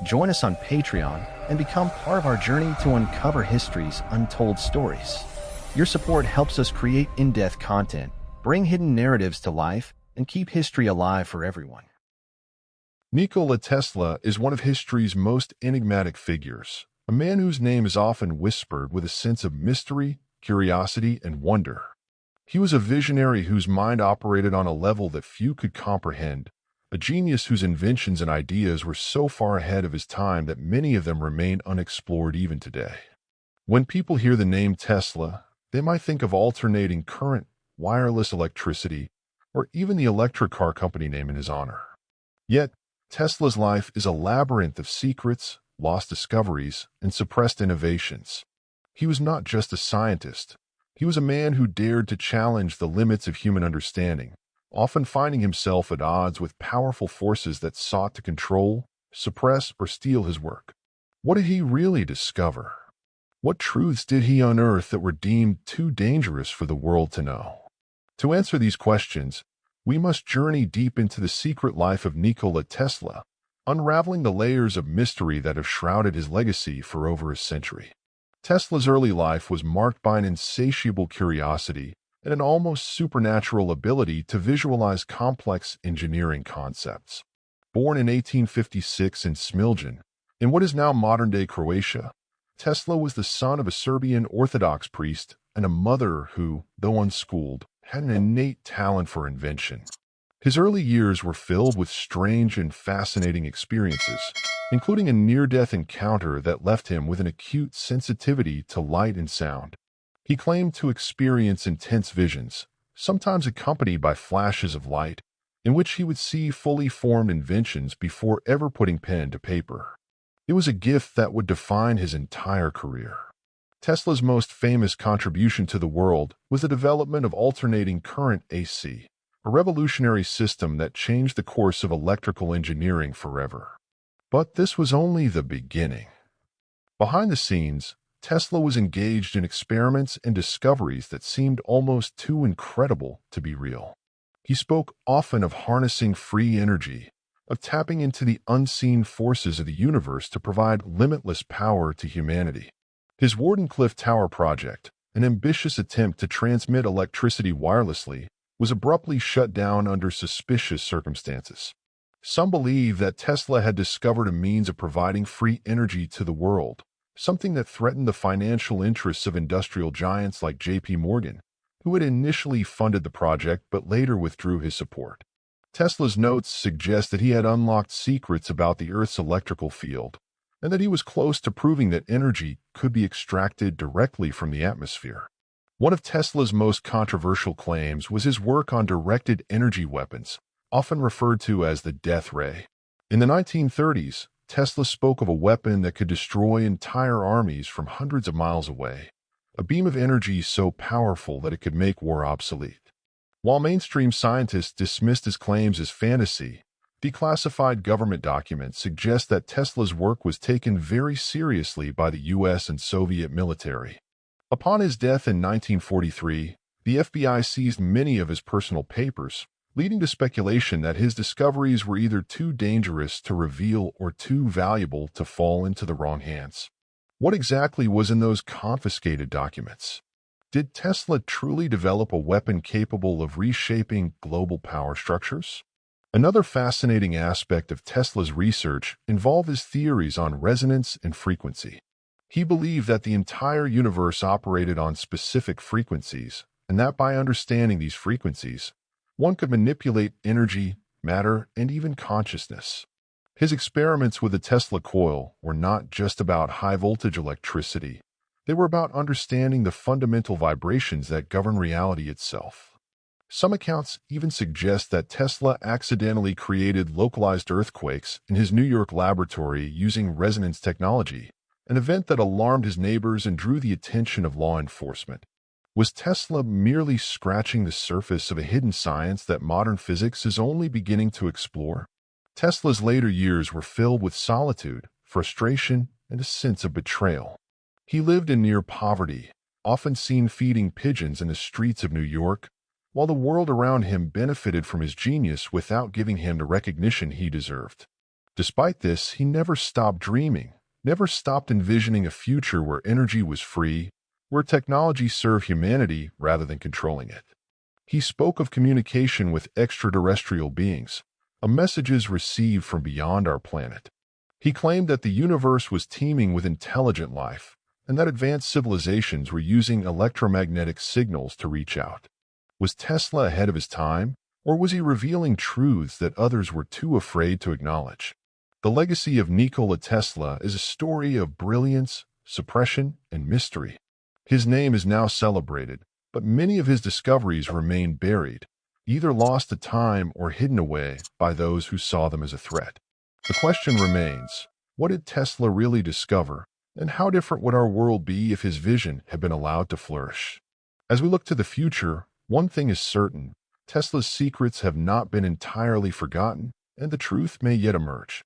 Join us on Patreon and become part of our journey to uncover history's untold stories. Your support helps us create in-depth content, bring hidden narratives to life, and keep history alive for everyone. Nikola Tesla is one of history's most enigmatic figures, a man whose name is often whispered with a sense of mystery, curiosity, and wonder. He was a visionary whose mind operated on a level that few could comprehend, a genius whose inventions and ideas were so far ahead of his time that many of them remain unexplored even today. When people hear the name Tesla, they might think of alternating current, wireless electricity, or even the electric car company name in his honor. Yet, Tesla's life is a labyrinth of secrets, lost discoveries, and suppressed innovations. He was not just a scientist. He was a man who dared to challenge the limits of human understanding, often finding himself at odds with powerful forces that sought to control, suppress, or steal his work. What did he really discover? What truths did he unearth that were deemed too dangerous for the world to know? To answer these questions, we must journey deep into the secret life of Nikola Tesla, unraveling the layers of mystery that have shrouded his legacy for over a century. Tesla's early life was marked by an insatiable curiosity and an almost supernatural ability to visualize complex engineering concepts. Born in 1856 in Smiljan, in what is now modern-day Croatia, Tesla was the son of a Serbian Orthodox priest and a mother who, though unschooled, had an innate talent for invention. His early years were filled with strange and fascinating experiences, including a near-death encounter that left him with an acute sensitivity to light and sound. He claimed to experience intense visions, sometimes accompanied by flashes of light, in which he would see fully formed inventions before ever putting pen to paper. It was a gift that would define his entire career. Tesla's most famous contribution to the world was the development of alternating current AC, a revolutionary system that changed the course of electrical engineering forever. But this was only the beginning. Behind the scenes, Tesla was engaged in experiments and discoveries that seemed almost too incredible to be real. He spoke often of harnessing free energy, of tapping into the unseen forces of the universe to provide limitless power to humanity. His Wardenclyffe Tower project, an ambitious attempt to transmit electricity wirelessly, was abruptly shut down under suspicious circumstances. Some believe that Tesla had discovered a means of providing free energy to the world, something that threatened the financial interests of industrial giants like J.P. Morgan, who had initially funded the project but later withdrew his support. Tesla's notes suggest that he had unlocked secrets about the Earth's electrical field, and that he was close to proving that energy could be extracted directly from the atmosphere. One of Tesla's most controversial claims was his work on directed energy weapons, often referred to as the death ray. In the 1930s, Tesla spoke of a weapon that could destroy entire armies from hundreds of miles away, a beam of energy so powerful that it could make war obsolete. While mainstream scientists dismissed his claims as fantasy, declassified government documents suggest that Tesla's work was taken very seriously by the U.S. and Soviet military. Upon his death in 1943, the FBI seized many of his personal papers, leading to speculation that his discoveries were either too dangerous to reveal or too valuable to fall into the wrong hands. What exactly was in those confiscated documents? Did Tesla truly develop a weapon capable of reshaping global power structures? Another fascinating aspect of Tesla's research involved his theories on resonance and frequency. He believed that the entire universe operated on specific frequencies, and that by understanding these frequencies, one could manipulate energy, matter, and even consciousness. His experiments with the Tesla coil were not just about high-voltage electricity. They were about understanding the fundamental vibrations that govern reality itself. Some accounts even suggest that Tesla accidentally created localized earthquakes in his New York laboratory using resonance technology, an event that alarmed his neighbors and drew the attention of law enforcement. Was Tesla merely scratching the surface of a hidden science that modern physics is only beginning to explore? Tesla's later years were filled with solitude, frustration, and a sense of betrayal. He lived in near poverty, often seen feeding pigeons in the streets of New York, while the world around him benefited from his genius without giving him the recognition he deserved. Despite this, he never stopped dreaming, never stopped envisioning a future where energy was free, where technology served humanity rather than controlling it. He spoke of communication with extraterrestrial beings, of messages received from beyond our planet. He claimed that the universe was teeming with intelligent life, and that advanced civilizations were using electromagnetic signals to reach out. Was Tesla ahead of his time, or was he revealing truths that others were too afraid to acknowledge? The legacy of Nikola Tesla is a story of brilliance, suppression, and mystery. His name is now celebrated, but many of his discoveries remain buried, either lost to time or hidden away by those who saw them as a threat. The question remains, what did Tesla really discover, and how different would our world be if his vision had been allowed to flourish? As we look to the future, one thing is certain: Tesla's secrets have not been entirely forgotten, and the truth may yet emerge.